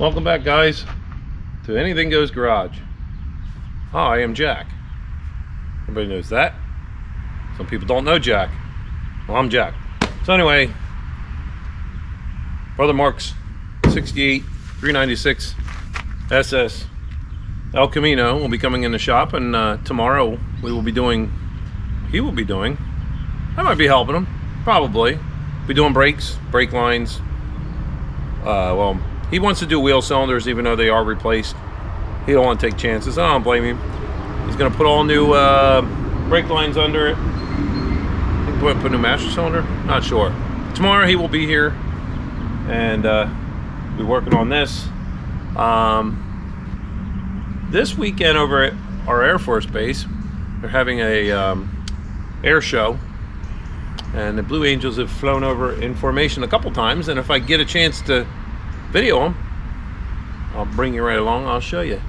Welcome back, guys, to Anything Goes Garage. Hi, I am Jack. Everybody knows that. Some people don't know Jack. Well, I'm Jack. So anyway, Brother Marcs 68 396 SS Elcamino will be coming in the shop, and tomorrow he will be doing, I might be helping him, probably. Be doing brakes, brake lines. Well, he wants to do wheel cylinders even though they are replaced. He don't want to take chances. I don't blame him. He's going to put all new brake lines under it. I think we'll put a new master cylinder. Not sure. Tomorrow he will be here and be working on this. This weekend over at our Air Force base, they're having a air show, and the Blue Angels have flown over in formation a couple times, and if I get a chance to video them, I'll bring you right along. I'll show you.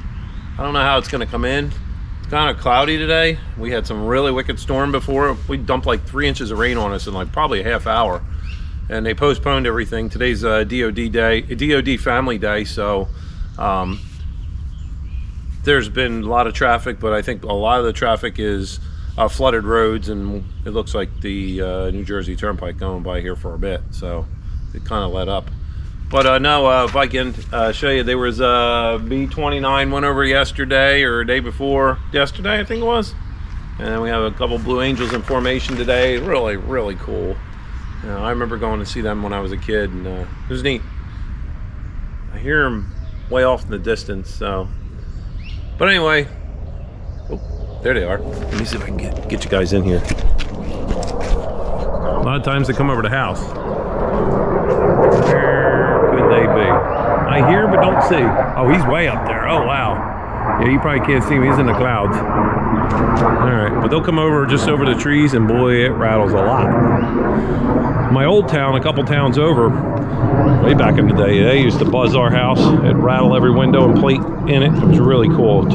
I don't know how it's going to come in. It's kind of cloudy today. We had some really wicked storm before. We dumped like 3 inches of rain on us in like probably a half hour, and they postponed everything. Today's DOD day, DOD Family Day, so there's been a lot of traffic, but I think a lot of the traffic is flooded roads, and it looks like the New Jersey Turnpike going by here for a bit, so it kind of let up. But no, if I can show you, there was a B-29 went over yesterday or day before yesterday, I think it was. And then we have a couple Blue Angels in formation today. Really, really cool. You know, I remember going to see them when I was a kid, and it was neat. I hear them way off in the distance, so. But anyway, oh, there they are. Let me see if I can get you guys in here. A lot of times they come over the house. They be. I hear but don't see. Oh, he's way up there. Oh, wow. Yeah, you probably can't see him. He's in the clouds. All right, but they'll come over just over the trees, and boy, it rattles a lot. My old town, a couple towns over, way back in the day, they used to buzz our house. It'd rattle every window and plate in it. It was really cool.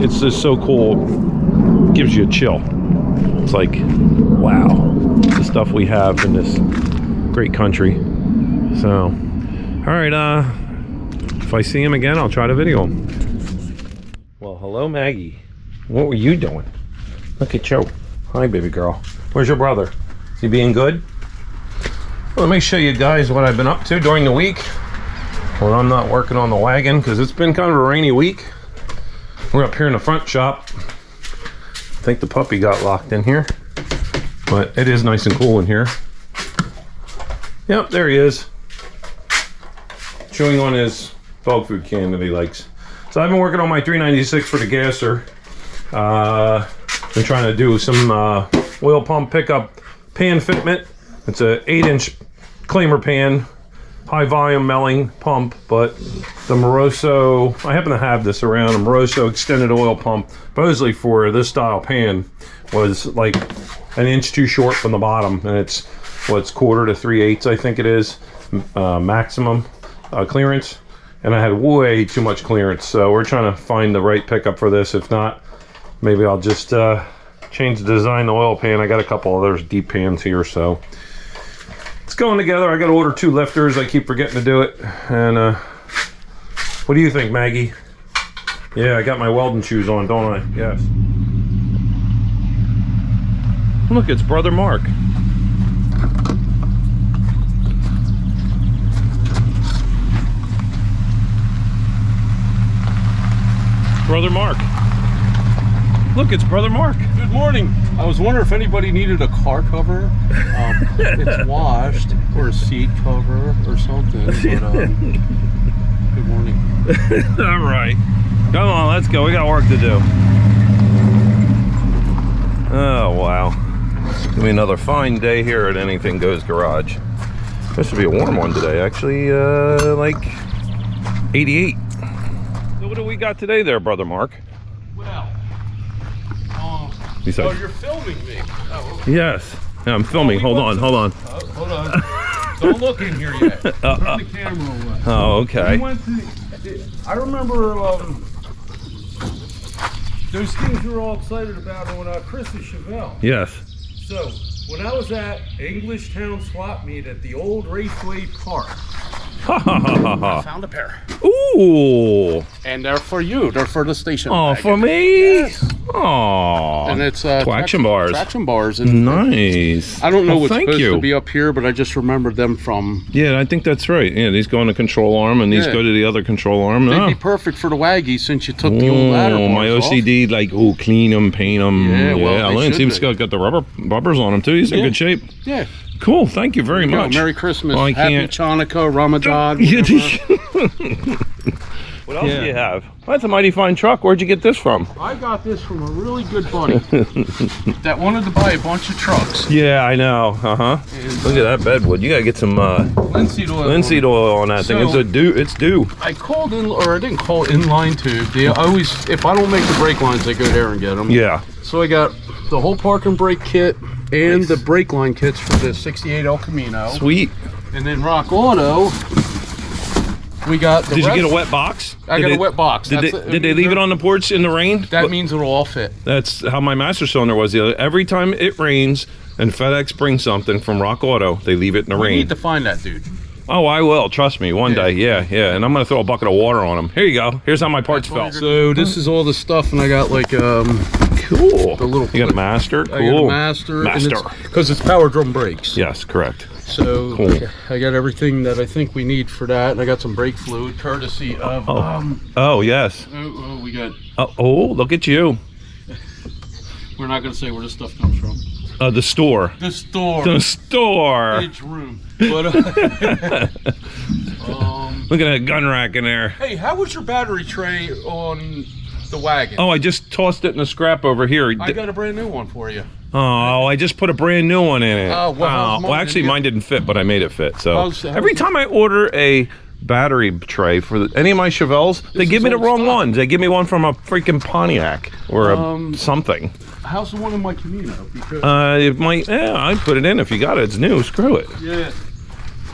It's just so cool. It gives you a chill. It's like, wow, the stuff we have in this great country. So, all right, if I see him again, I'll try to video him. Well, hello, Maggie. What were you doing? Look at you. Hi, baby girl. Where's your brother? Is he being good? Well, let me show you guys what I've been up to during the week when I'm not working on the wagon, because it's been kind of a rainy week. We're up here in the front shop. I think the puppy got locked in here, but it is nice and cool in here. Yep, there he is. Chewing on his dog food can that he likes. So I've been working on my 396 for the gasser. Been trying to do some oil pump pickup pan fitment. It's a 8-inch claimer pan, high volume milling pump, but the Moroso, I happen to have this around, a Moroso extended oil pump, supposedly for this style pan, was like an inch too short from the bottom, and it's what's 1/4 to 3/8, I think it is, maximum clearance, and I had way too much clearance, so we're trying to find the right pickup for this. If not, maybe I'll just change the design of the oil pan. I got a couple of those deep pans here, so it's going together. I got to order 2 lifters. I keep forgetting to do it. And what do you think, Maggie? Yeah, I got my welding shoes on, don't I? Yes. Look, it's Brother Marc. Brother Marc. Look, it's Brother Marc. Good morning. I was wondering if anybody needed a car cover. It's washed, or a seat cover, or something. But, good morning. All right. Come on, let's go. We got work to do. Oh, wow. It's gonna be another fine day here at Anything Goes Garage. This should be a warm one today, actually, like 88. So what do we got today there, Brother Marc? Well, besides, oh, you're filming me. Oh, okay. Yes. Yeah, I'm filming. Hold on. Hold on. Don't look in here yet. Turn the camera away. Oh, okay. We went to, I remember those things you were all excited about on Chris's Chevelle. Yes. So, when I was at English Town swap meet at the old Raceway Park, Ha ha ha ha I ha. found a pair. Ooh. And they're for you. They're for the station Oh, wagon. for me? Yes. Oh. And it's traction bars. Traction bars. And Nice. I don't know Well, what's thank supposed you. to be up here, but I just remembered them from... Yeah, I think that's right. Yeah, these go on the control arm, and these Yeah. go to the other control arm. They'd Oh. be perfect for the Waggy since you took the old ladder bars My OCD, like, clean them, paint them. Yeah, well, they Lance, should he's be. got the rubbers on them, too. He's in Yeah. good shape. off. Yeah. Cool, thank you very Yo, much. Merry Christmas. Oh, I Happy can't- Chanukah, Ramadan. What else do you have? That's a mighty fine truck. Where'd you get this from? I got this from a really good buddy that wanted to buy a bunch of trucks. Yeah, I know. Uh-huh. And, Look at that bedwood. You gotta get some linseed oil. linseed oil on that thing. So- It's due. I called in, or I didn't call inline tube. They always, if I don't make the brake lines, I go there and get them. Yeah. So I got the whole park and brake kit and the brake line kits for the 68 El Camino. Sweet. And then Rock Auto, we got the Did you rest- get a wet box? I got a wet box. Did they leave it on the porch in the rain? That means it'll all fit. That's how my master cylinder was the other. Every time it rains and FedEx brings something from Rock Auto, they leave it in the We rain. need to find that dude. Oh, I will. Trust me. One Yeah. day. Yeah. And I'm gonna throw a bucket of water on them. Here you go. Here's how my parts felt. So this is all the stuff, and I got like Cool. the little. You got a master. Cool. I got a master. Because it's power drum brakes. Yes, correct. So Cool. I got everything that I think we need for that, and I got some brake fluid, courtesy of. Oh yes. We got. Oh, look at you. We're not gonna say where this stuff comes from. The store. The store. The store. Each room. But Look at that gun rack in there. hey, how was your battery tray on the wagon? Oh, I just tossed it in the scrap over here. I got a brand new one for you. Oh, I just put a brand new one in it. Oh, well, how's Well, mine? actually, mine didn't fit, but I made it fit. So How's every time I order a battery tray for any of my Chevelles, they give me the old wrong stock. ones. They give me one from a freaking Pontiac or a something. How's the one in my Camino? Because It might. Yeah, I put it in if you got it. It's new. Screw it. yeah,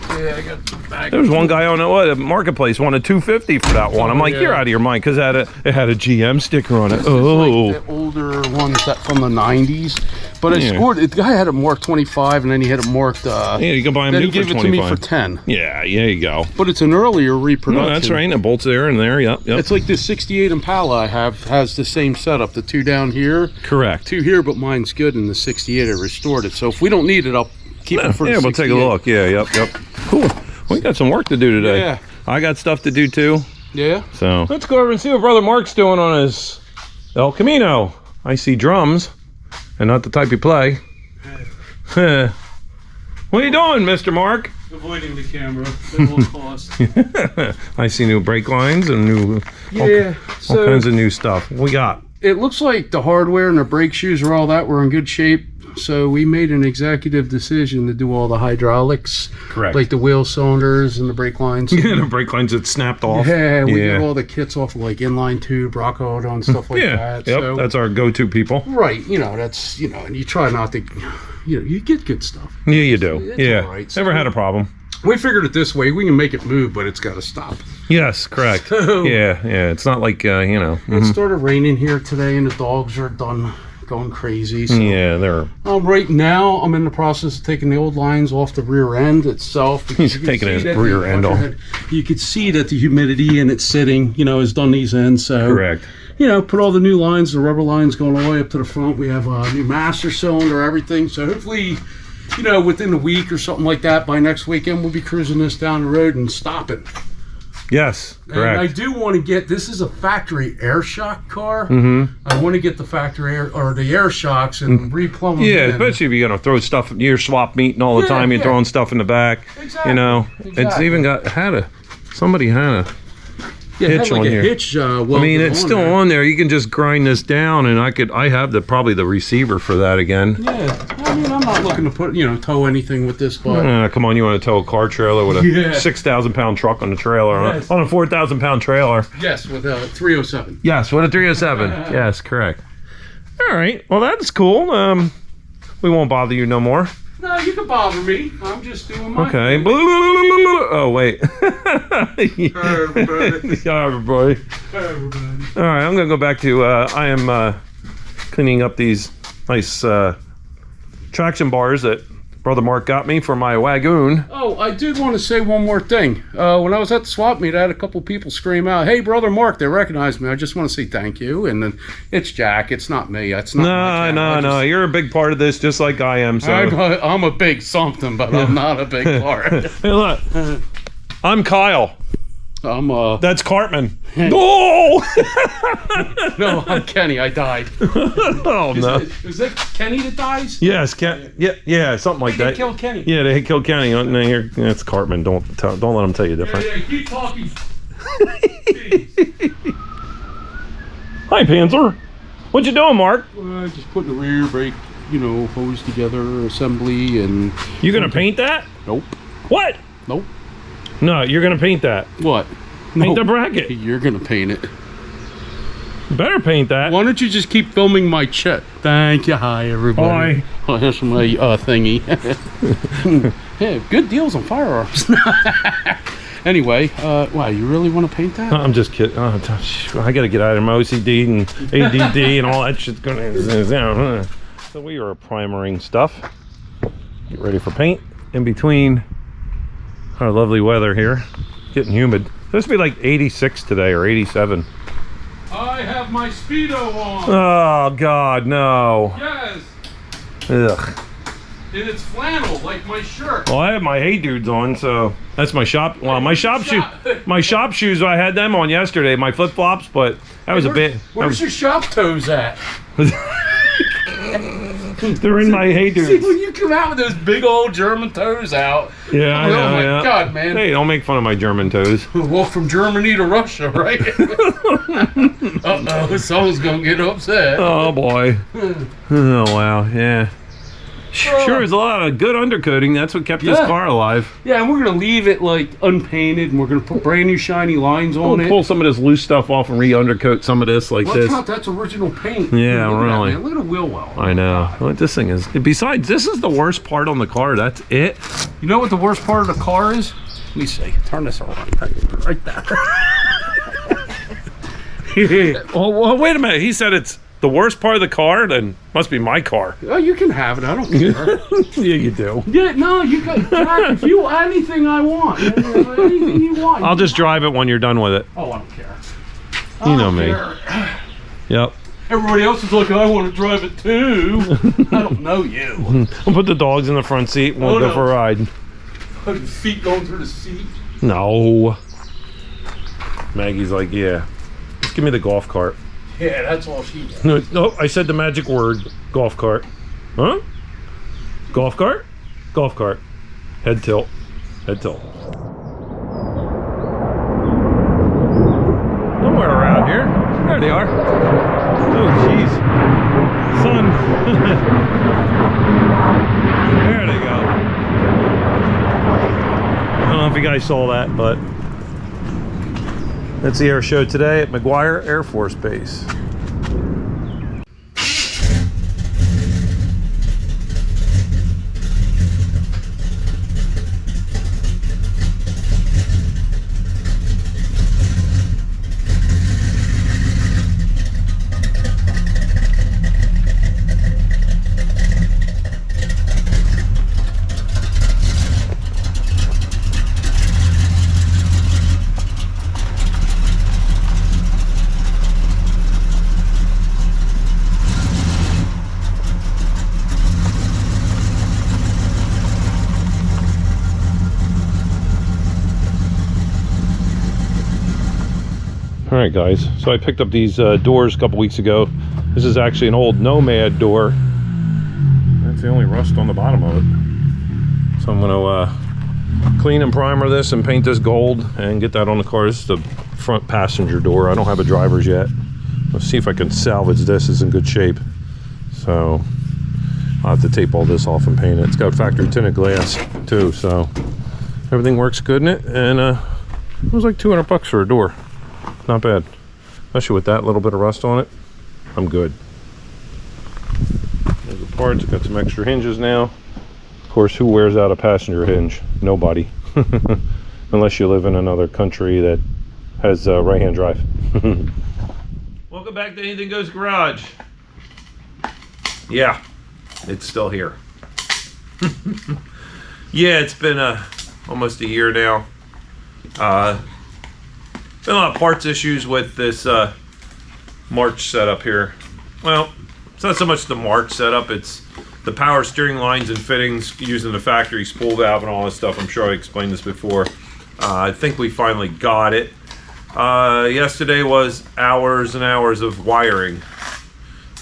I got the bag. There was one guy on the marketplace wanted $250 for that one. I'm like, yeah. you're out of your mind because it had a GM sticker on it. It's Oh, like the older ones that from the 90s. But I Yeah. scored it. The guy had it marked 25, and then he had it marked. yeah, you can buy them Then new he for gave it to me 25. for 10. Yeah, there you go. But it's an earlier reproduction. No, that's right. And the bolts there and there. Yep. It's like the 68 Impala I have has the same setup. The two down here, Correct. two here, but mine's good. And the 68 I restored it. So if we don't need it, I'll keep it for the Yeah, we'll take a 68. look. Yeah, yep. Cool. We got some work to do today. Yeah. I got stuff to do too. Yeah. So let's go over and see what Brother Marc's doing on his El Camino. I see drums, and not the type you play. What are you doing, Mr. Marc? Avoiding the camera at all costs. I see new brake lines and new Yeah. all kinds of new stuff. What we got? It looks like the hardware and the brake shoes or all that were in good shape. So we made an executive decision to do all the hydraulics. Correct. Like the wheel cylinders and the brake lines. The brake lines that snapped off. Yeah, we get all the kits off of like inline tube, Rock Auto and stuff like Yeah. that. Yep. So, That's our go-to people. right, that's, and you try not to, you get good stuff. Yeah, you do. It's Yeah. all right. Never had a problem. We figured it this way, we can make it move, but it's got to stop. Yes, correct. So- Yeah. It's not like It started raining here today and the dogs are done going crazy. So. Yeah, they're Right now, I'm in the process of taking the old lines off the rear end itself. He's You can taking see his that rear end off. You could see that the humidity in it sitting, has done these ends. So, correct. put all the new lines, the rubber lines going all the way up to the front. We have a new master cylinder, everything. So hopefully, within a week or something like that, by next weekend, we'll be cruising this down the road and stop it. Yes, And I correct. do want to get, this is a factory air shock car. Mm-hmm. I want to get the factory air, or the air shocks and replumb them Yeah, in. especially if you're gonna throw stuff. You're swap meeting all the Yeah, time. You're yeah. throwing stuff in the back. Exactly, It's exactly. even somebody had a Yeah, it hitch had like on a here. hitch. I mean, it's still there. on there. You can just grind this down, and I have probably the receiver for that again. Yeah, I mean, I'm not looking to put tow anything with this, but Come on, you want to tow a car trailer with a Yeah. 6,000-pound truck on the trailer Yes. on a 4,000-pound trailer? yes, with a 307. Yes, what a 307. Yes, correct. All right, well that's cool. We won't bother you no more. No, you can bother me. I'm just doing my Okay. thing. Oh wait. Hey, everybody. Yeah, everybody. Hey, everybody. All right, I'm gonna go back to. I am cleaning up these nice traction bars that Brother Mark got me for my Wagon. Oh, I did want to say one more thing. When I was at the swap meet, I had a couple people scream out, "Hey, Brother Mark!" They recognized me. I just want to say thank you. And then it's Jack. It's not me. It's not. No. You're a big part of this, just like I am. So I'm a big something, but I'm not a big part. Hey, look. I'm Kyle. That's Cartman. No! No, I'm Kenny. I died. Oh, no. Is that Kenny that dies? Yes, yeah, something like that. They killed Kenny. Yeah, they killed Kenny. No, it's Cartman. Don't let them tell you different. Yeah, keep talking. Hi, Panzer. What you doing, Mark? Just putting the rear brake, hose together, assembly, and... You gonna paint that? Nope. What? Nope. No, you're gonna paint that. What? Paint the bracket. You're gonna paint it. Better paint that. Why don't you just keep filming my chat? Thank you. Hi, everybody. Hi. Oh, here's my thingy. Yeah, good deals on firearms. Anyway, wow, you really want to paint that? I'm just kidding. I gotta get out of my OCD and ADD and all that shit's gonna. So we are primering stuff. Get ready for paint. In between our lovely weather here, getting humid. It's supposed to be like 86 today or 87. I have my Speedo on. Oh God, no. Yes. Ugh. And it's flannel like my shirt. Well, I have my Hey Dudes on, so that's my shop. Well, my shop shoes. I had them on yesterday. My flip flops, but that was a bit. Where's your shop toes at? They're in my Hey Dudes. See, when you come out with those big old German toes out. Yeah, I know. Oh my God, man. Hey, don't make fun of my German toes. Walk from Germany to Russia, right? Uh-oh, someone's gonna get upset. Oh boy. Oh wow, yeah. Sure, there's a lot of good undercoating. That's what kept this car alive. Yeah, and we're gonna leave it like unpainted, and we're gonna put brand new shiny lines on it. Pull some of this loose stuff off and re-undercoat some of this like this. That's original paint. Yeah, really. Look at the wheel well. I know. Well, this thing is. Besides, this is the worst part on the car. That's it. You know what the worst part of the car is? Let me see. Turn this around. Right there. Well, wait a minute. He said it's the worst part of the car. Then must be my car. Oh, you can have it. I don't care. Yeah, you do. Yeah, no, you can. Jack, if you anything I want, anything you want. I'll just drive it when you're done with it. Oh, I don't care. You know me. Yep. Everybody else is like, I want to drive it too. I don't know you. We'll put the dogs in the front seat and we'll go for a ride. Put your feet going through the seat. No. Maggie's like, yeah. Just give me the golf cart. Yeah, that's all she does. No, I said the magic word. Golf cart. Huh? Golf cart? Golf cart. Head tilt. Head tilt. Somewhere around here. There they are. Oh, jeez. Sun. There they go. I don't know if you guys saw that, but that's the air show today at McGuire Air Force Base. All right, guys, so I picked up these doors a couple weeks ago. This is actually an old Nomad door. That's the only rust on the bottom of it. So I'm gonna clean and primer this and paint this gold and get that on the car. This is the front passenger door. I don't have a driver's yet. Let's see if I can salvage this. It's in good shape. So I'll have to tape all this off and paint it. It's got factory tinted glass too, so everything works good in it. And it was like 200 bucks for a door. Not bad, especially with that little bit of rust on it. I'm good. There's the parts. Got some extra hinges now. Of course, who wears out a passenger hinge? Nobody. Unless you live in another country that has right-hand drive. Welcome back to Anything Goes Garage. Yeah, it's still here. Yeah, it's been almost a year now. Been a lot of parts issues with this Marcs setup here. Well, it's not so much the Marcs setup, it's the power steering lines and fittings using the factory spool valve and all this stuff. I'm sure I explained this before. I think we finally got it. Yesterday was hours and hours of wiring.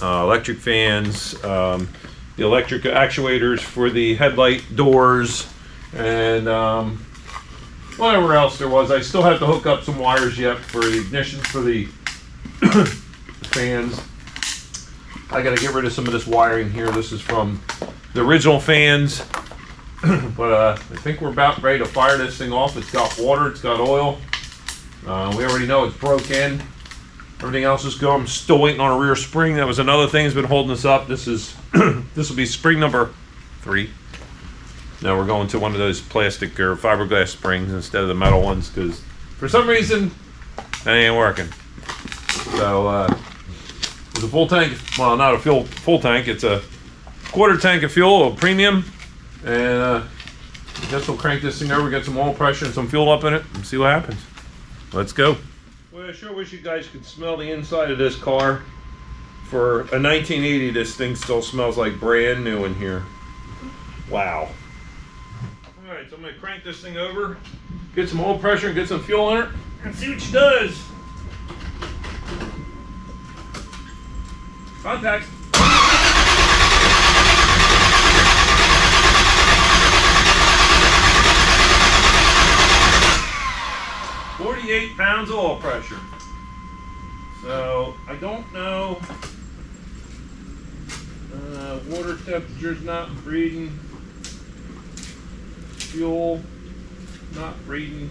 Electric fans, the electric actuators for the headlight doors, and whatever else there was. I still have to hook up some wires yet for the ignition for the fans. I got to get rid of some of this wiring here. This is from the original fans, but I think we're about ready to fire this thing off. It's got water, it's got oil. We already know it's broken. Everything else is good. I'm still waiting on a rear spring. That was another thing that's been holding us up. This is this will be spring number 3. Now we're going to one of those plastic or fiberglass springs instead of the metal ones because for some reason that ain't working. So it's a full tank. Well, not a full tank. It's a quarter tank of fuel, a premium, and I guess we'll crank this thing over, get some oil pressure and some fuel up in it, and see what happens. Let's go. Well, I sure wish you guys could smell the inside of this car. For a 1980, this thing still smells like brand new in here. Wow. Alright, so I'm going to crank this thing over, get some oil pressure and get some fuel in it, and see what she does. Contact. 48 pounds of oil pressure. So I don't know. Water temperature's not reading. Fuel not reading.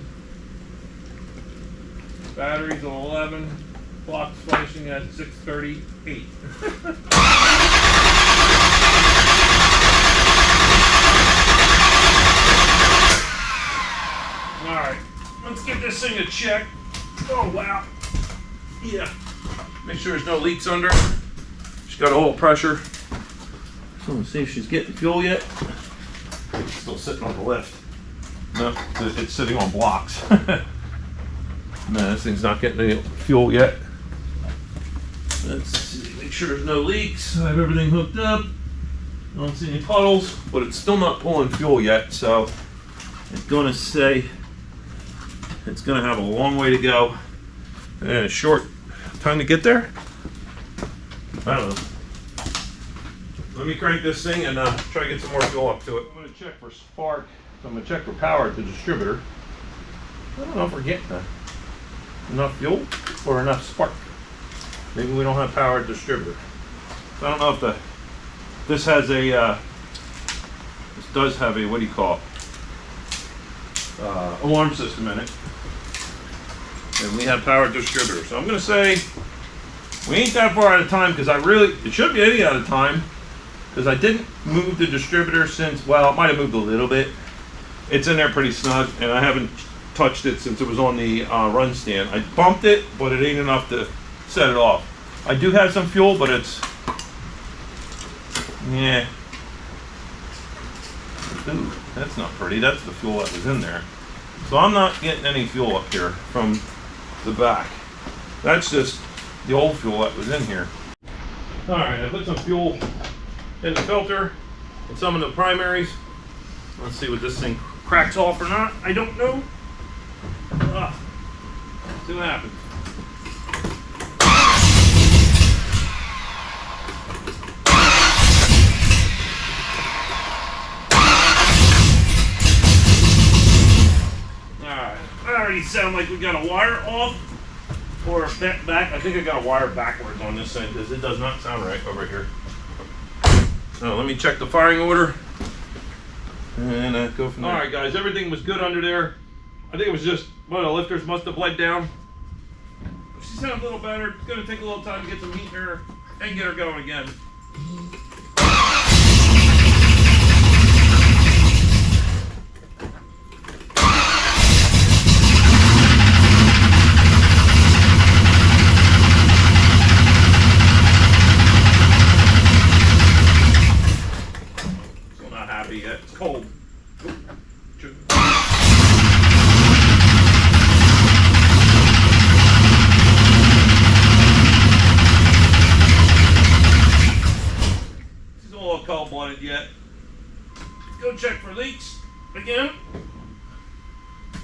Batteries on 11. Clock's flashing at 6:38. All right, let's get this thing a check. Oh wow. Yeah. Make sure there's no leaks under. She's got oil pressure. So let's see if she's getting fuel yet. It's still sitting on the lift. No, it's sitting on blocks. No, this thing's not getting any fuel yet. Let's see, make sure there's no leaks. I have everything hooked up. I don't see any puddles, but it's still not pulling fuel yet, so it's gonna say it's gonna have a long way to go and a short time to get there. I don't know. Let me crank this thing and try to get some more fuel up to it. I'm gonna check for spark. So I'm gonna check for power at the distributor. I don't know if we're getting enough fuel or enough spark. Maybe we don't have power at the distributor. So I don't know if this has a this does have a, what do you call it, alarm system in it, and we have power at the distributor. So I'm gonna say we ain't that far out of time because it should be any out of time because I didn't move the distributor since, well, it might have moved a little bit. It's in there pretty snug, and I haven't touched it since it was on the run stand. I bumped it, but it ain't enough to set it off. I do have some fuel, but it's, yeah. Ooh, that's not pretty. That's the fuel that was in there. So I'm not getting any fuel up here from the back. That's just the old fuel that was in here. All right, I put some fuel in the filter and some of the primaries. Let's see what this thing cracks off or not. I don't know. See what happens. Alright, that already sounds like we got a wire off or back. I think I got a wire backwards on this thing because it does not sound right over here. So let me check the firing order and go from there. Alright guys, everything was good under there. I think it was just one of the lifters must have bled down. She sounds a little better. It's going to take a little time to get some heat in her and get her going again. Still not happening. happy yet. It's cold. This is all cold-blooded yet. Go check for leaks again.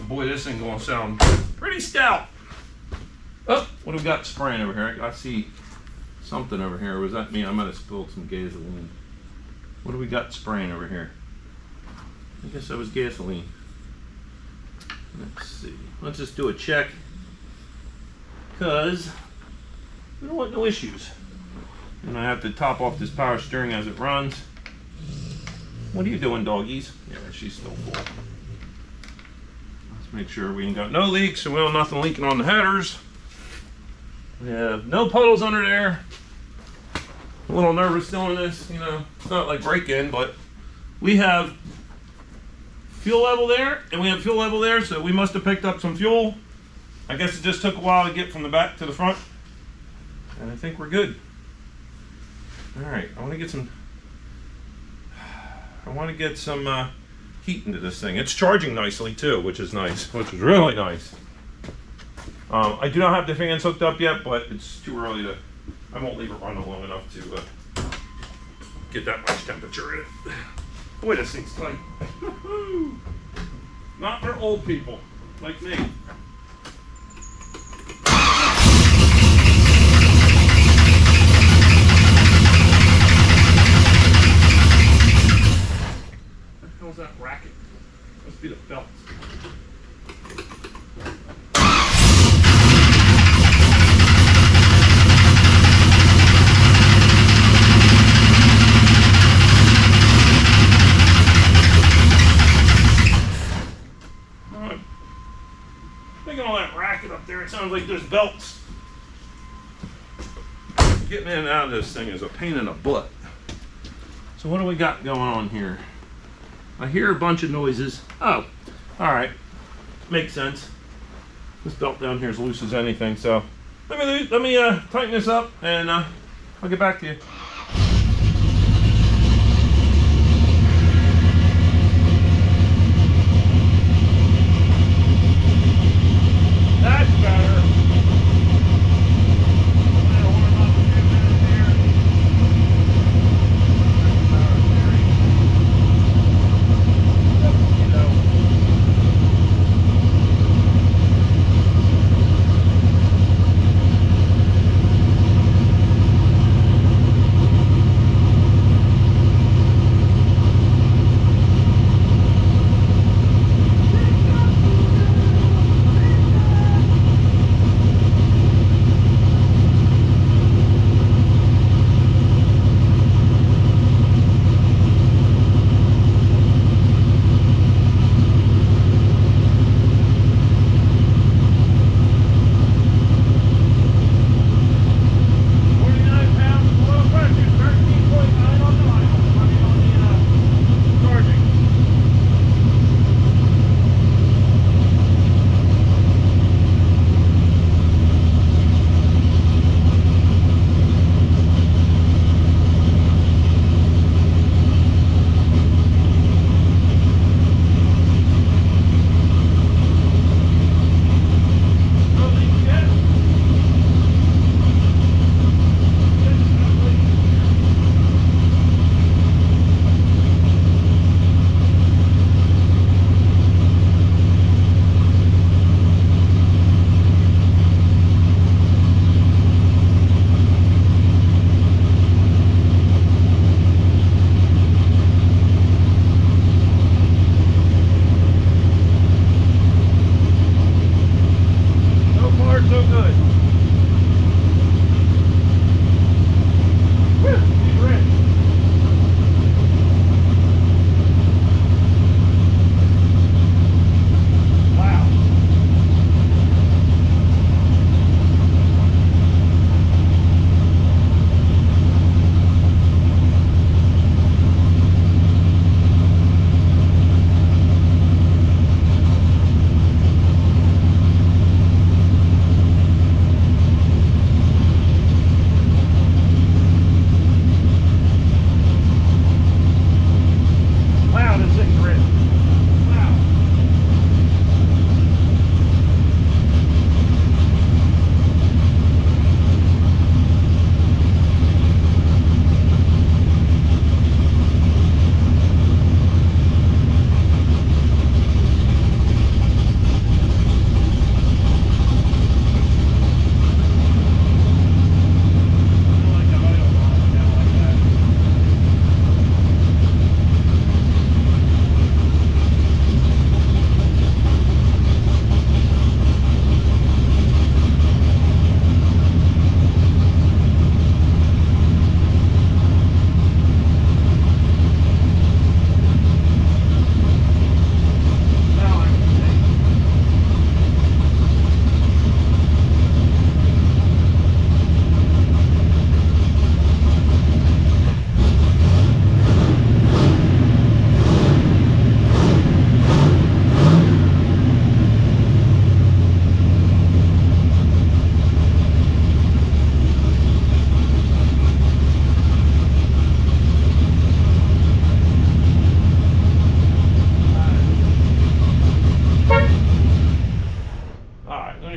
Boy, this thing gonna sound pretty stout. Oh, what do we got spraying over here? I see something over here. Was that me? I might have spilled some gasoline. What do we got spraying over here? I guess that was gasoline. Let's see. Let's just do a check, because we don't want no issues. And I have to top off this power steering as it runs. What are you doing, doggies? Yeah, she's still full. Let's make sure we ain't got no leaks, and we don't have nothing leaking on the headers. We have no puddles under there. A little nervous doing this, you know. It's not like break-in, but we have fuel level there, and we have fuel level there, so we must have picked up some fuel. I guess it just took a while to get from the back to the front, and I think we're good. All right, I want to get some heat into this thing. It's charging nicely too, which is nice, which is really nice. I do not have the fans hooked up yet, but it's too early to. I won't leave it running long enough to get that much temperature in it. Boy, this thing's tight. Not for old people like me. What the hell's that racket? Must be the belt. Thinking all that racket up there, it sounds like there's belts. Getting in and out of this thing is a pain in the butt. So what do we got going on here? I hear a bunch of noises. Oh, all right, makes sense. This belt down here is loose as anything. So let me tighten this up, and I'll get back to you. That's better.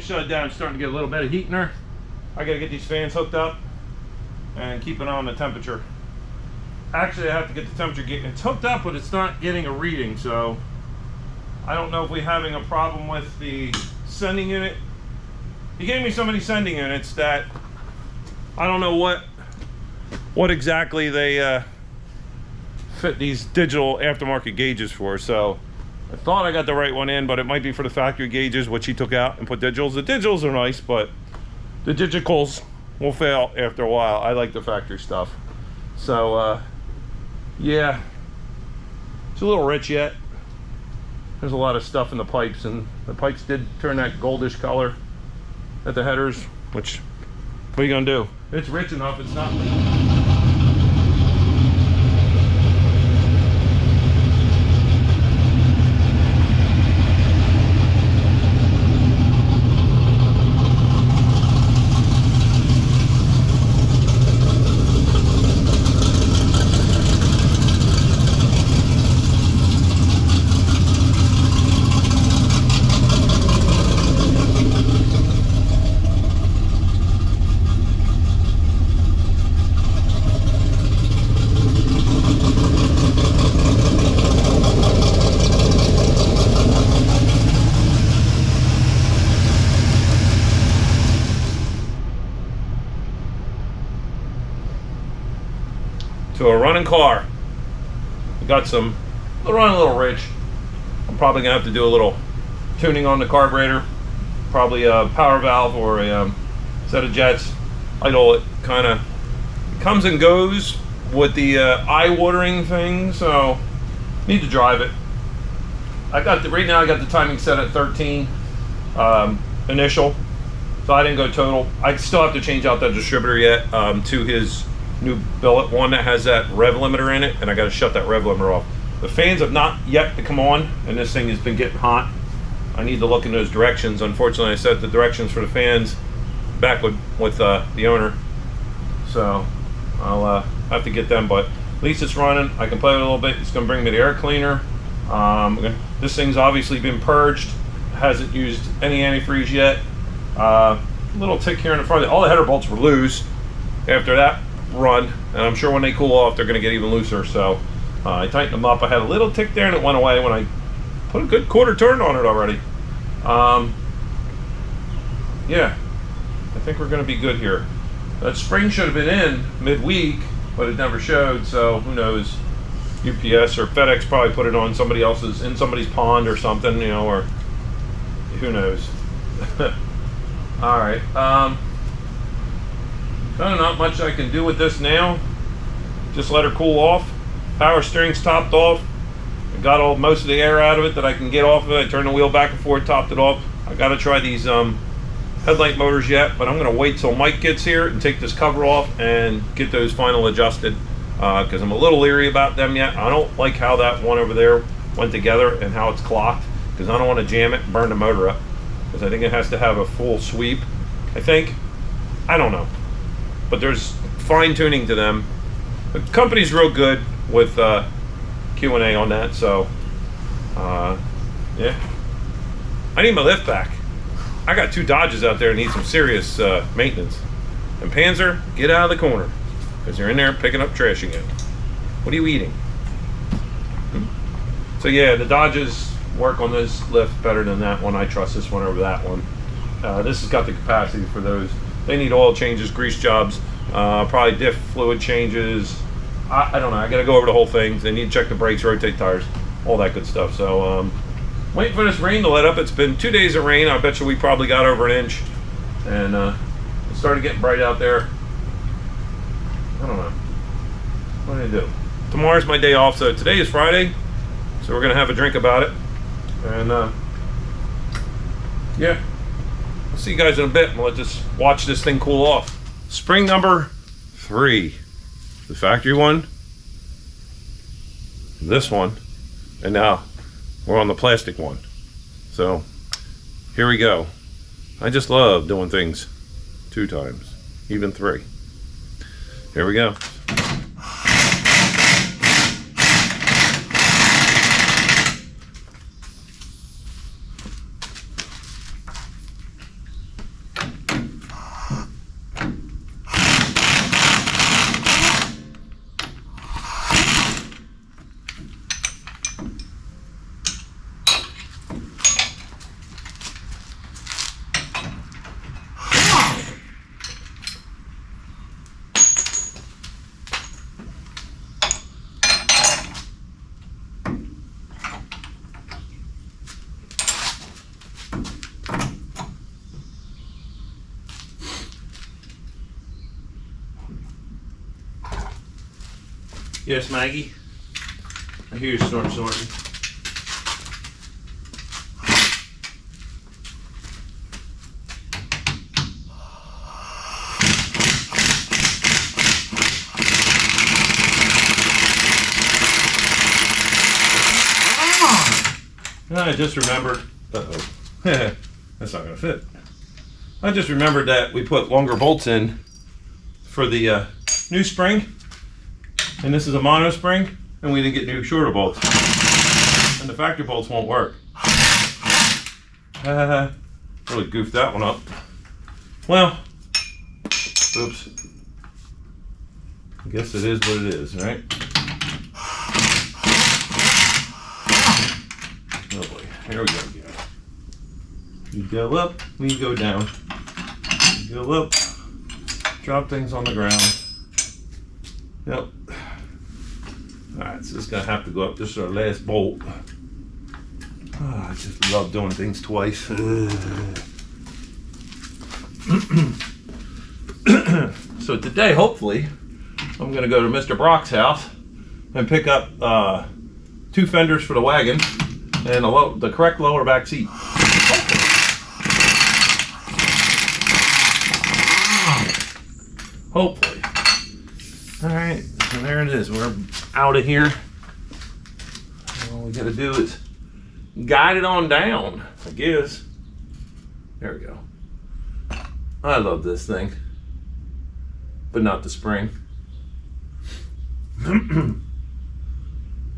shut it down. It's starting to get a little bit of heat in her. I gotta get these fans hooked up and keep it on the temperature. Actually, I have to get the temperature, it's hooked up, but it's not getting a reading, so I don't know if we're having a problem with the sending unit. He gave me so many sending units that I don't know what exactly they fit these digital aftermarket gauges for. So I thought I got the right one in, but it might be for the factory gauges, which he took out and put digitals. The digitals are nice, but the digitals will fail after a while. I like the factory stuff. So yeah, it's a little rich yet. There's a lot of stuff in the pipes, and the pipes did turn that goldish color at the headers, which, what are you gonna do? It's rich enough, it's not. To a running car. We got some, we're running a little rich. I'm probably gonna have to do a little tuning on the carburetor, probably a power valve or a set of jets. Idle it, kind of comes and goes with the eye-watering thing, so need to drive it. I got the, right now I got the timing set at 13 initial, so I didn't go total. I still have to change out that distributor yet to his new billet, one that has that rev limiter in it, and I got to shut that rev limiter off. The fans have not yet to come on, and this thing has been getting hot. I need to look in those directions. Unfortunately, I set the directions for the fans back with the owner, so I'll have to get them, but at least it's running. I can play with it a little bit. It's going to bring me the air cleaner. This thing's obviously been purged, hasn't used any antifreeze yet. Little tick here in the front. All the header bolts were loose after that run, and I'm sure when they cool off they're going to get even looser, so I tightened them up. I had a little tick there and it went away when I put a good quarter turn on it already. Yeah, I think we're going to be good here. That spring should have been in midweek, but it never showed, so who knows. UPS or FedEx probably put it on somebody else's, in somebody's pond or something, you know, or who knows. All right, kind of not much I can do with this now. Just let her cool off. Power steering's topped off. I got most of the air out of it that I can get off of it. I turned the wheel back and forth, topped it off. I got to try these headlight motors yet, but I'm going to wait till Mike gets here and take this cover off and get those final adjusted, because I'm a little leery about them yet. I don't like how that one over there went together and how it's clocked, because I don't want to jam it and burn the motor up, because I think it has to have a full sweep. I don't know, but there's fine tuning to them. The company's real good with Q&A on that, so yeah. I need my lift back. I got 2 Dodges out there that need some serious maintenance. And Panzer, get out of the corner, because you're in there picking up trash again. What are you eating? So yeah, the Dodges work on this lift better than that one. I trust this one over that one. This has got the capacity for those. They need oil changes, grease jobs, probably diff fluid changes. I don't know. I got to go over the whole thing. They need to check the brakes, rotate tires, all that good stuff. So waiting for this rain to let up. It's been 2 days of rain. I bet you we probably got over an inch, and it started getting bright out there. I don't know. What do I do? Tomorrow's my day off, so today is Friday, so we're gonna have a drink about it, and yeah, I'll see you guys in a bit. We'll just watch this thing cool off. Spring number 3, the factory one, this one, and now we're on the plastic one. So here we go. I just love doing things 2 times, even 3. Here we go. Yes, Maggie? I hear you snorting. I just remembered, that's not gonna fit. I just remembered that we put longer bolts in for the new spring, and this is a mono spring, and we didn't get new shorter bolts, and the factory bolts won't work. Really goofed that one up. Well, oops. I guess it is what it is, right? Oh boy, here we go again. You go up, we go down. You go up, drop things on the ground. Yep. Alright, so it's gonna have to go up. This is our last bolt. Oh, I just love doing things twice. So today, hopefully, I'm gonna go to Mr. Brock's house and pick up 2 fenders for the wagon and the correct lower back seat. Hopefully. Alright, so there it is. We're out of here. All we gotta do is guide it on down, I guess. There we go. I love this thing, but not the spring.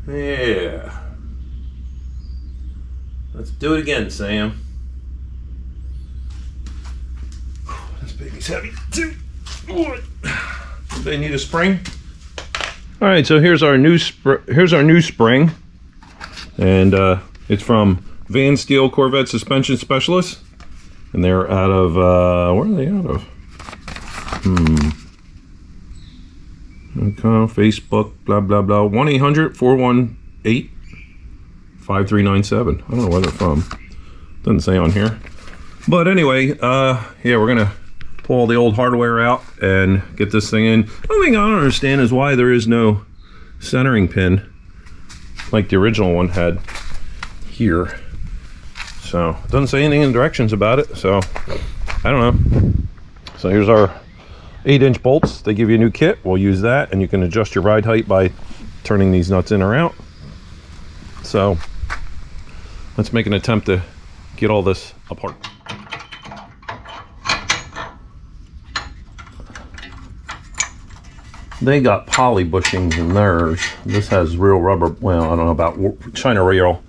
Yeah. Let's do it again, Sam. This baby's heavy too. They need a spring. All right, so here's our new spring, and it's from Vettski Corvette Suspension Specialists, and they're out of where are they out of? Okay, Facebook, blah blah blah. 1-800-418-5397. I don't know where they're from. Doesn't say on here. But anyway, yeah, we're gonna pull all the old hardware out and get this thing in. The only thing I don't understand is why there is no centering pin like the original one had here. So it doesn't say anything in directions about it, so I don't know. So here's our 8-inch bolts. They give you a new kit. We'll use that, and you can adjust your ride height by turning these nuts in or out. So let's make an attempt to get all this apart. They got poly bushings in theirs. This has real rubber, well, I don't know about China real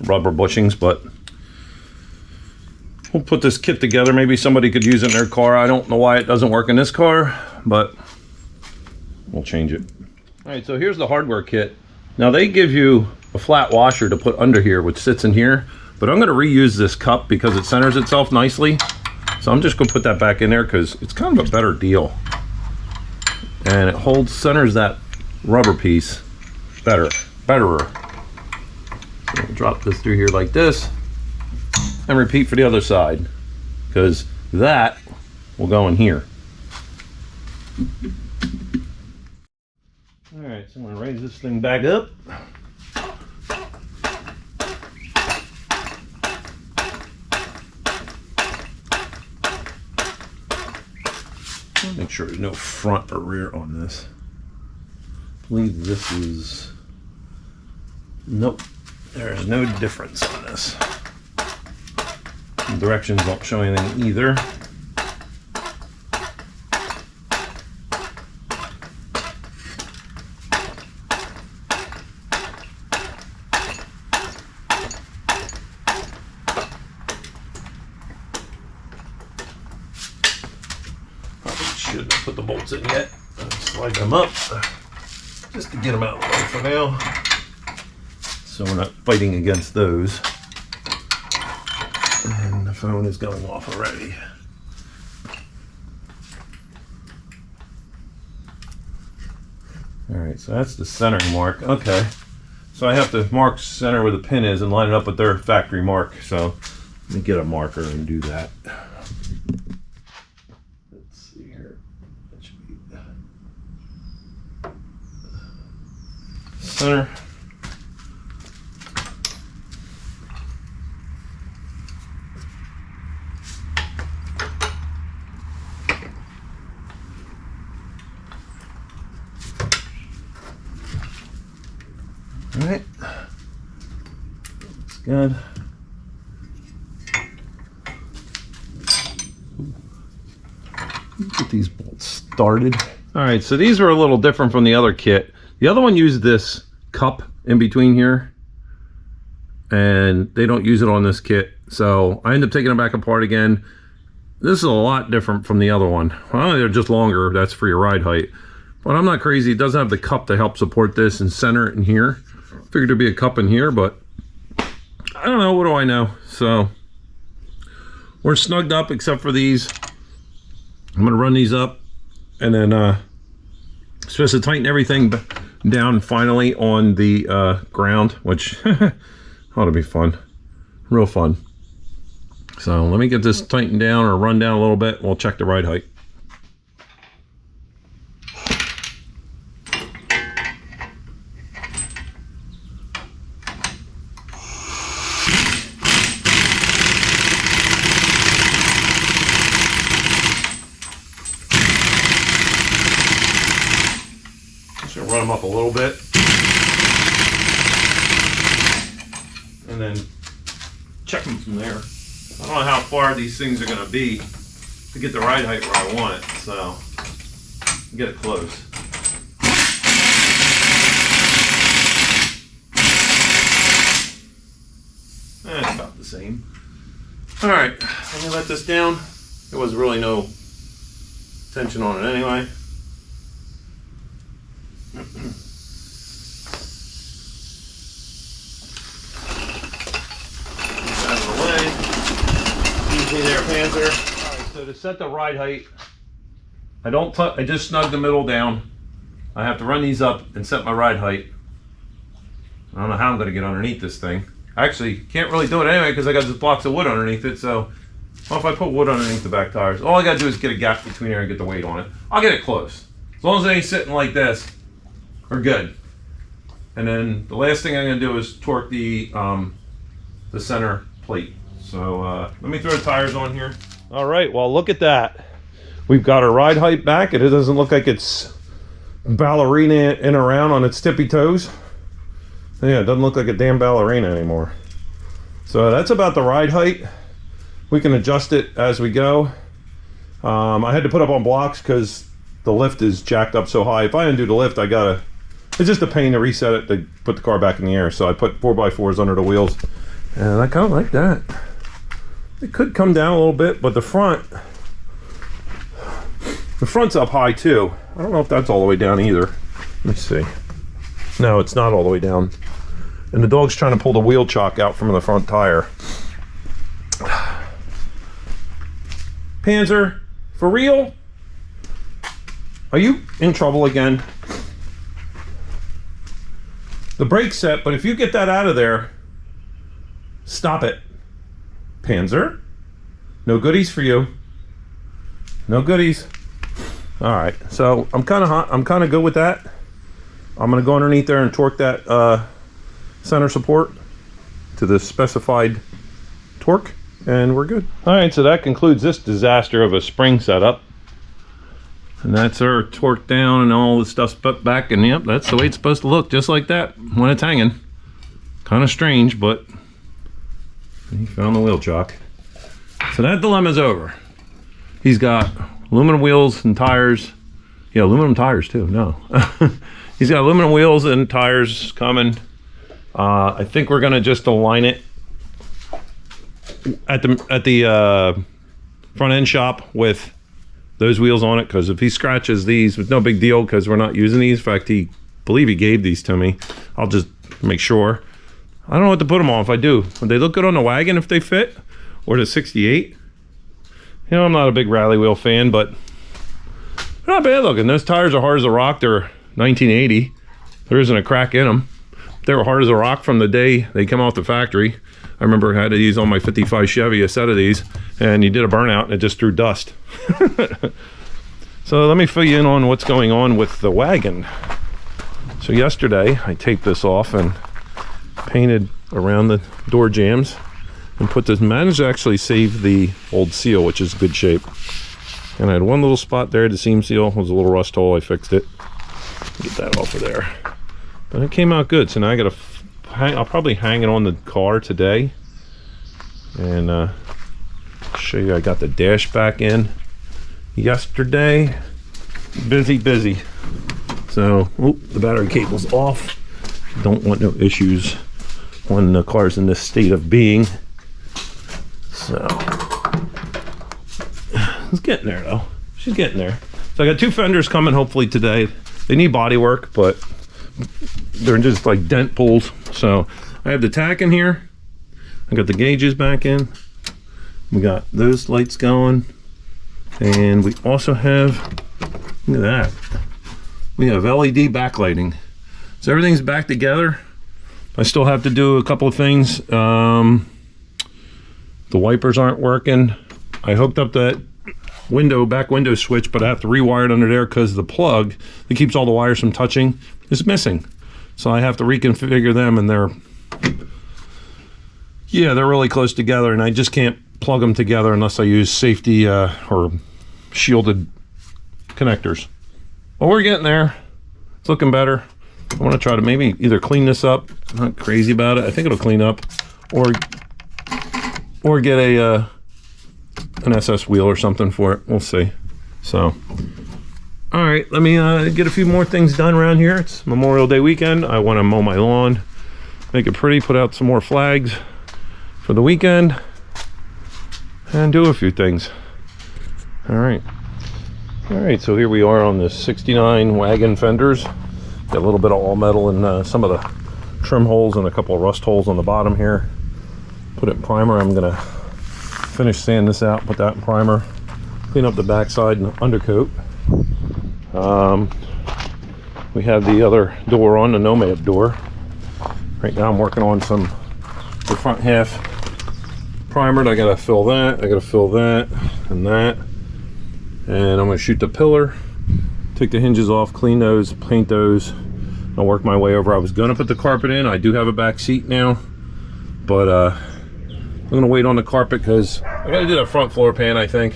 rubber bushings, but we'll put this kit together. Maybe somebody could use it in their car. I don't know why it doesn't work in this car, but we'll change it. All right, so here's the hardware kit. Now they give you a flat washer to put under here, which sits in here, but I'm gonna reuse this cup because it centers itself nicely. So I'm just gonna put that back in there because it's kind of a better deal. And it centers that rubber piece betterer. So we'll drop this through here like this and repeat for the other side, because that will go in here. All right, so I'm gonna raise this thing back up. Make sure there's no front or rear on this. I believe this is, nope, there's no difference on this. The directions don't show anything either. Shouldn't have put the bolts in yet. I'll slide them up just to get them out of the way for now, so we're not fighting against those. And the phone is going off already. All right, so that's the centering mark. Okay, so I have to mark center where the pin is and line it up with their factory mark. So let me get a marker and do that. center. All right, looks good. Get these bolts started. All right, so these are a little different from the other kit. The other one used this cup in between here, and they don't use it on this kit. So I end up taking it back apart again. This is a lot different from the other one. Well, they're just longer, that's for your ride height. But I'm not crazy, it doesn't have the cup to help support this and center it in here. Figured there'd be a cup in here, but I don't know, what do I know? So we're snugged up except for these. I'm gonna run these up and then supposed to tighten everything down finally on the ground, which ought to be fun, real fun. So let me get this tightened down or run down a little bit. We'll check the ride height. Run them up a little bit and then check them from there. I don't know how far these things are going to be to get the ride height where I want it, so get it close. It's about the same. All right, let me let this down. There was really no tension on it anyway. Out of the way. Easy there, Panther. Alright, so to set the ride height, I just snug the middle down. I have to run these up and set my ride height. I don't know how I'm going to get underneath this thing. Actually, can't really do it anyway because I got just blocks of wood underneath it, so well, if I put wood underneath the back tires, all I got to do is get a gap between here and get the weight on it. I'll get it close. As long as it ain't sitting like this, we're good. And then the last thing I'm going to do is torque the center plate. So let me throw the tires on here. All right, well look at that. We've got our ride height back. It doesn't look like it's ballerina in around on its tippy toes. Yeah, it doesn't look like a damn ballerina anymore. So that's about the ride height. We can adjust it as we go. I had to put up on blocks because the lift is jacked up so high. If I undo the lift, it's just a pain to reset it to put the car back in the air. So I put 4x4s under the wheels, and I kind of like that. It could come down a little bit, but the front's up high too. I don't know if that's all the way down either. Let me see. No, it's not all the way down. And the dog's trying to pull the wheel chock out from the front tire. Panzer, for real? Are you in trouble again? The brake's set, but if you get that out of there, stop it. Panzer, no goodies for you. No goodies. All right, so I'm kind of good with that. I'm gonna go underneath there and torque that center support to the specified torque, and we're good. All right, so that concludes this disaster of a spring setup. And that's our torque down and all the stuff's put back, and yep, that's the way it's supposed to look, just like that when it's hanging. Kind of strange, but he found the wheel chock. So that dilemma's over. He's got aluminum wheels and tires. Yeah, aluminum tires too, no. He's got aluminum wheels and tires coming. I think we're gonna just align it at the front end shop with those wheels on it, because if he scratches these, it's no big deal because we're not using these. In fact, I believe he gave these to me. I'll just make sure. I don't know what to put them on if I do. Would they look good on the wagon if they fit? Or the 68? You know, I'm not a big rally wheel fan, but they're not bad looking. Those tires are hard as a rock. They're 1980. There isn't a crack in them. They were hard as a rock from the day they came off the factory. I remember I had to use on my 55 Chevy a set of these, and you did a burnout and it just threw dust. So let me fill you in on what's going on with the wagon. So yesterday I taped this off and painted around the door jambs and put this, managed to actually save the old seal, which is good shape. And I had one little spot there, the seam seal was a little rust hole. I fixed it. Get that off of there. But it came out good. So now I gotta I'll probably hang it on the car today. And show you, I got the dash back in yesterday. Busy. So, the battery cable's off. Don't want no issues when the car's in this state of being. So, it's getting there though. She's getting there. So I got 2 fenders coming hopefully today. They need body work, but they're just like dent pulls. So I have the tack in here. I got the gauges back in. We got those lights going. And we also have, look at that. We have LED backlighting. So everything's back together. I still have to do a couple of things. The wipers aren't working. I hooked up that back window switch, but I have to rewire it under there because the plug that keeps all the wires from touching is missing. So I have to reconfigure them, and they're really close together, and I just can't plug them together unless I use safety or shielded connectors. Well, we're getting there. It's looking better. I want to try to maybe either clean this up. I'm not crazy about it. I think it'll clean up, or get an SS wheel or something for it. We'll see. So, all right, let me get a few more things done around here. It's Memorial Day weekend. I want to mow my lawn, make it pretty, put out some more flags for the weekend, and do a few things. All right, so here we are on the 69 Wagon fenders. Got a little bit of all metal in some of the trim holes and a couple of rust holes on the bottom here. Put it in primer. I'm gonna finish sanding this out, put that in primer, clean up the backside and undercoat. We have the other door on, the Nomad door. Right now I'm working on the front half primered. I gotta fill that, and that. And I'm gonna shoot the pillar, take the hinges off, clean those, paint those. I'll work my way over. I was gonna put the carpet in. I do have a back seat now, but I'm gonna wait on the carpet because I gotta do that front floor pan, I think.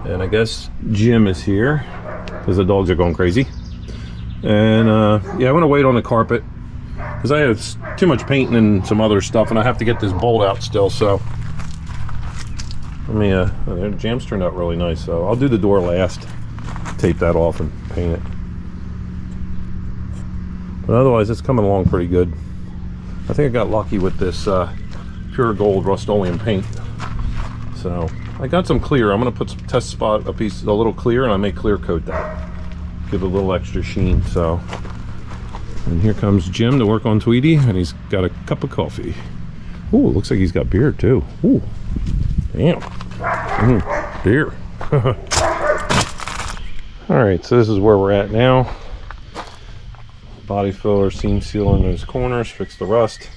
And I guess Jim is here because the dogs are going crazy. And yeah, I'm gonna wait on the carpet because I have too much painting and some other stuff, and I have to get this bolt out still. So let me, the jams turned out really nice. So I'll do the door last, tape that off and paint it. But otherwise, it's coming along pretty good. I think I got lucky with this pure gold Rust-Oleum paint. So I got some clear. I'm gonna put some test spot, a little clear, and I may clear coat that, give it a little extra sheen. So, and here comes Jim to work on Tweety, and he's got a cup of coffee. Ooh, looks like he's got beer too. Ooh, damn. Beer. All right, so this is where we're at now. Body filler, seam seal in those corners, fix the rust.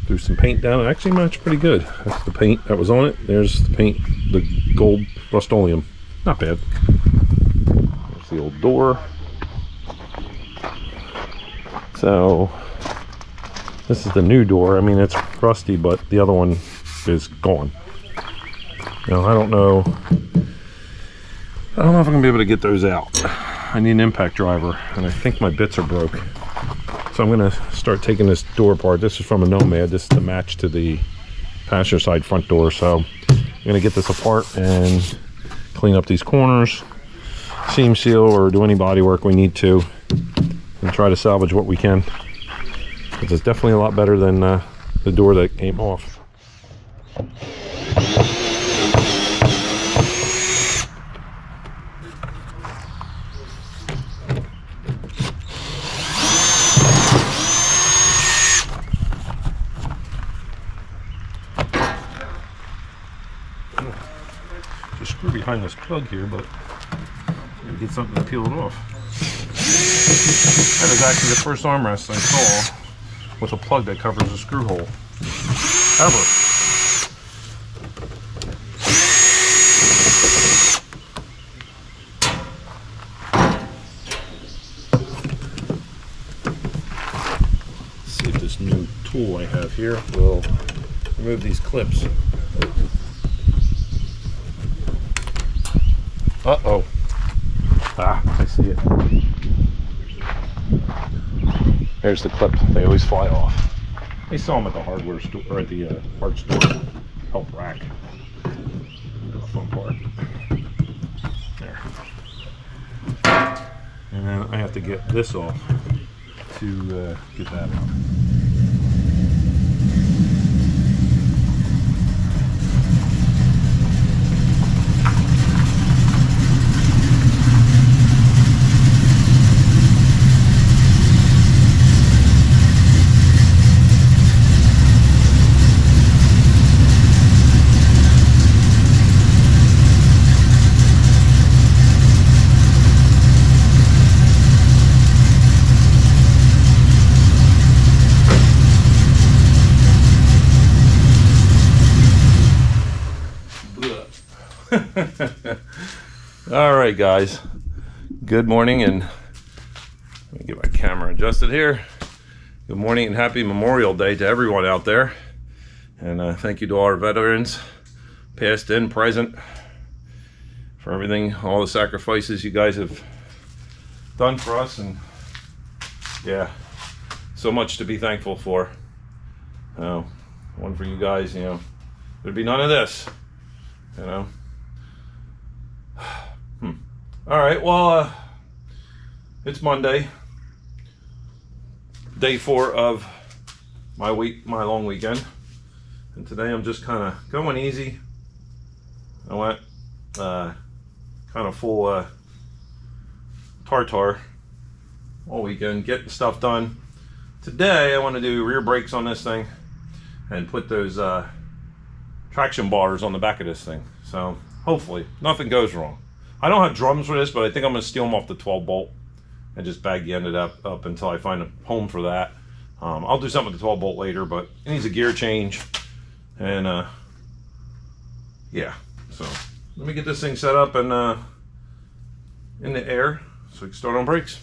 Threw some paint down. It actually matched pretty good. That's the paint that was on it. There's the paint, the gold Rust-Oleum. Not bad. There's the old door. So this is the new door. I mean, it's rusty, but the other one is gone. Now I don't know if I'm gonna be able to get those out. I need an impact driver, and I think my bits are broke. So I'm gonna start taking this door apart. This is from a Nomad. This is the match to the passenger side front door. So I'm gonna get this apart and clean up these corners, seam seal, or do any body work we need to, and try to salvage what we can. Because it's definitely a lot better than the door that came off. Just screw behind this plug here, but gotta get something to peel it off. That is actually the first armrest I saw with a plug that covers a screw hole ever. tool I have here will remove these clips. Uh-oh. Ah, I see it. There's the clip. They always fly off. They sell them at the hardware store, or at the parts store. Help rack. The fun part. There. And then I have to get this off to get that out. All right, guys, good morning, and let me get my camera adjusted here. Good morning and happy Memorial Day to everyone out there, and thank you to all our veterans, past and present, for everything, all the sacrifices you guys have done for us. And yeah, so much to be thankful for. One for you guys, there'd be none of this, All right, well, it's Monday, day 4 of my long weekend, and today I'm just kind of going easy. I went kind of full tartar all weekend, getting stuff done. Today I want to do rear brakes on this thing and put those traction bars on the back of this thing, so hopefully nothing goes wrong. I don't have drums for this, but I think I'm going to steal them off the 12 bolt and just bag the end of that up until I find a home for that. I'll do something with the 12 bolt later, but it needs a gear change. And yeah, so let me get this thing set up and in the air so we can start on brakes.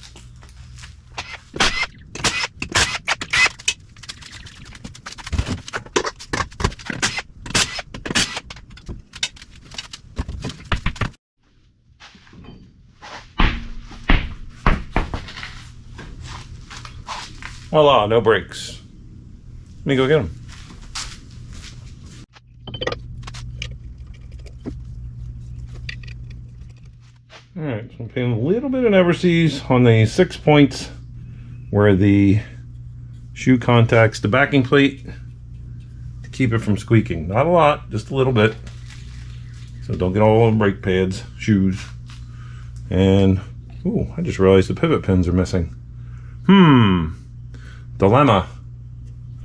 Voila, no brakes. Let me go get them. Alright, so I'm putting a little bit of Everseas on the 6 points where the shoe contacts the backing plate to keep it from squeaking. Not a lot, just a little bit. So don't get all the brake pads, shoes. And, ooh, I just realized the pivot pins are missing. Dilemma.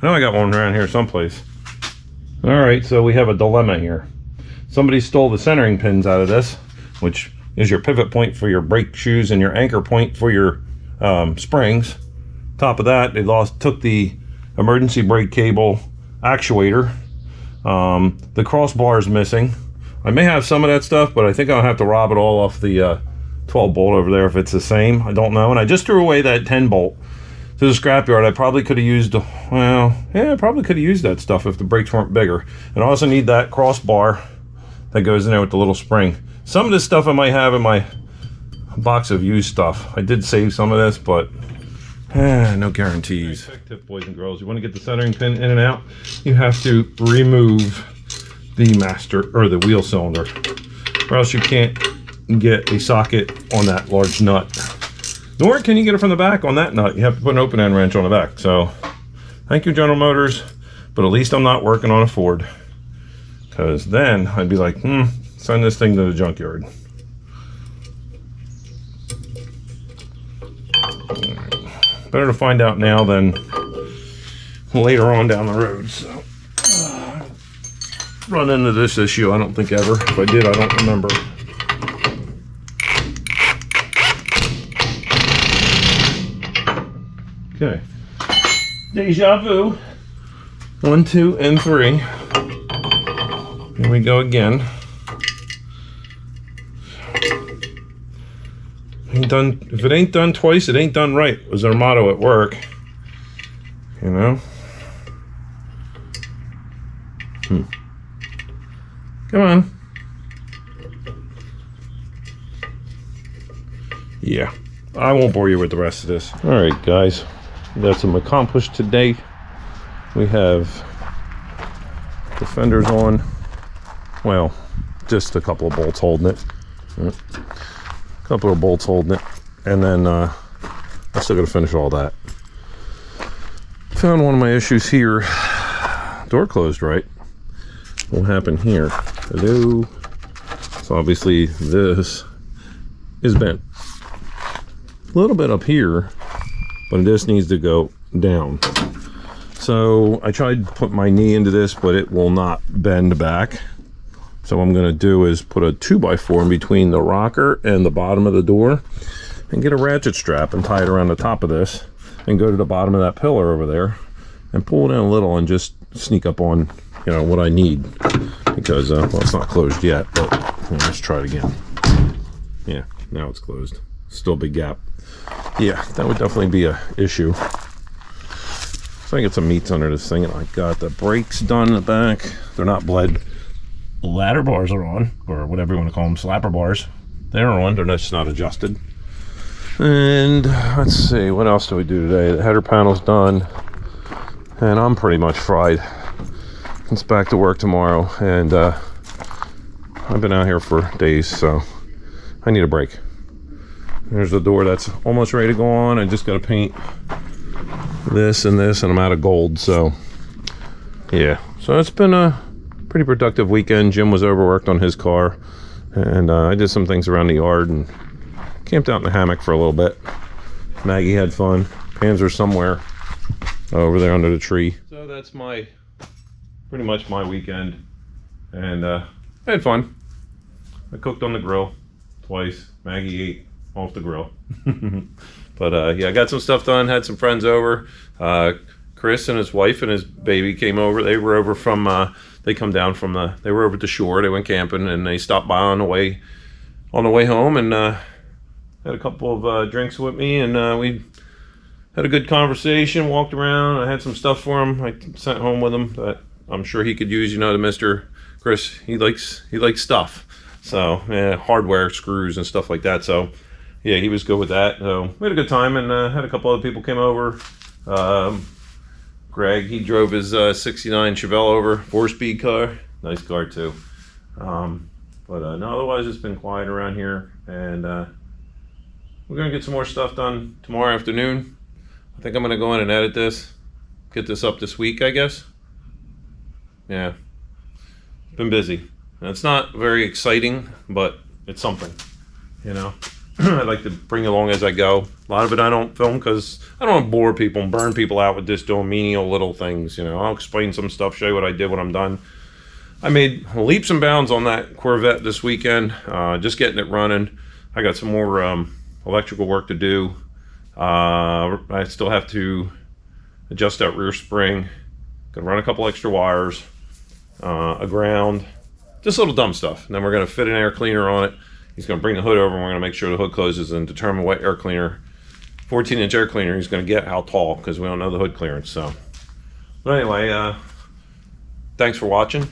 I know I got one around here someplace. Alright, so we have a dilemma here. Somebody stole the centering pins out of this, which is your pivot point for your brake shoes and your anchor point for your springs. Top of that, they took the emergency brake cable actuator. The crossbar is missing. I may have some of that stuff, but I think I'll have to rob it all off the 12 bolt over there if it's the same. I don't know. And I just threw away that 10 bolt to the scrapyard. I probably could have used, I probably could have used that stuff if the brakes weren't bigger. And I also need that crossbar that goes in there with the little spring. Some of this stuff I might have in my box of used stuff. I did save some of this, but no guarantees. Quick tip, boys and girls, you want to get the centering pin in and out, you have to remove the master or the wheel cylinder, or else you can't get a socket on that large nut. Nor can you get it from the back on that nut. You have to put an open end wrench on the back. So thank you, General Motors, but at least I'm not working on a Ford, because then I'd be like, send this thing to the junkyard. Better to find out now than later on down the road. So run into this issue, I don't think ever. If I did, I don't remember. Okay, deja vu. 1, 2, and 3. Here we go again. Ain't done. If it ain't done twice, it ain't done right, was our motto at work. You know. Come on. Yeah, I won't bore you with the rest of this. All right, guys, we got some accomplished today. We have the fenders on. Well, just a couple of bolts holding it. A couple of bolts holding it. And then I still got to finish all that. Found one of my issues here. Door closed right. What happened here? Hello. So obviously this is bent. A little bit up here, but this needs to go down. So I tried to put my knee into this, but it will not bend back. So what I'm going to do is put a 2x4 in between the rocker and the bottom of the door and get a ratchet strap and tie it around the top of this and go to the bottom of that pillar over there and pull it in a little and just sneak up on, you know, what I need, because well, it's not closed yet, but let's try it again. Yeah, now it's closed. Still a big gap. Yeah, that would definitely be a issue. So I get some meats under this thing, and I got the brakes done in the back. They're not bled. Ladder bars are on, or whatever you want to call them, slapper bars. They're on, they're just not adjusted. And let's see, what else do we do today? The header panel's done, and I'm pretty much fried. It's back to work tomorrow, and I've been out here for days, so I need a break. There's the door that's almost ready to go on. I just got to paint this and this, and I'm out of gold, so yeah. So it's been a pretty productive weekend. Jim was overworked on his car, and I did some things around the yard and camped out in the hammock for a little bit. Maggie had fun. Panzer's somewhere over there under the tree. So that's pretty much my weekend, and I had fun. I cooked on the grill twice. Maggie ate off the grill. But yeah, I got some stuff done, had some friends over. Chris and his wife and his baby came over. They were over from they were over at the shore. They went camping, and they stopped by on the way home, and had a couple of drinks with me, and we had a good conversation, walked around. I had some stuff for him I sent home with him that I'm sure he could use. You know, the Mr. Chris, he likes stuff. So yeah, hardware, screws and stuff like that. So yeah, he was good with that. So we had a good time, and had a couple other people came over. Greg, he drove his 69 Chevelle over, 4-speed car. Nice car too. But no, otherwise it's been quiet around here, and we're gonna get some more stuff done tomorrow afternoon. I think I'm gonna go in and edit this, get this up this week, I guess. Yeah, been busy. And it's not very exciting, but it's something, you know. I like to bring along as I go. A lot of it I don't film because I don't want to bore people and burn people out with just doing menial little things, you know. I'll explain some stuff, show you what I did when I'm done. I made leaps and bounds on that Corvette this weekend, just getting it running. I got some more electrical work to do. I still have to adjust that rear spring. Gonna run a couple extra wires, a ground, just little dumb stuff. And then we're gonna fit an air cleaner on it. He's gonna bring the hood over, and we're gonna make sure the hood closes and determine what air cleaner, 14-inch air cleaner he's gonna get, how tall, because we don't know the hood clearance. So, but anyway, thanks for watching.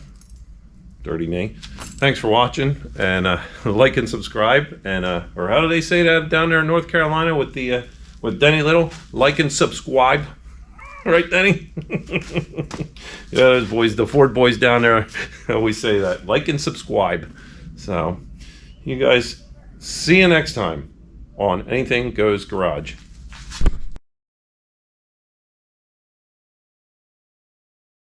Dirty me. Thanks for watching, and like and subscribe, and or how do they say that down there in North Carolina with the with Denny Little? Like and subscribe, right, Denny? Yeah, those boys, the Ford boys down there, always say that. Like and subscribe. So, you guys, see you next time on Anything Goes Garage.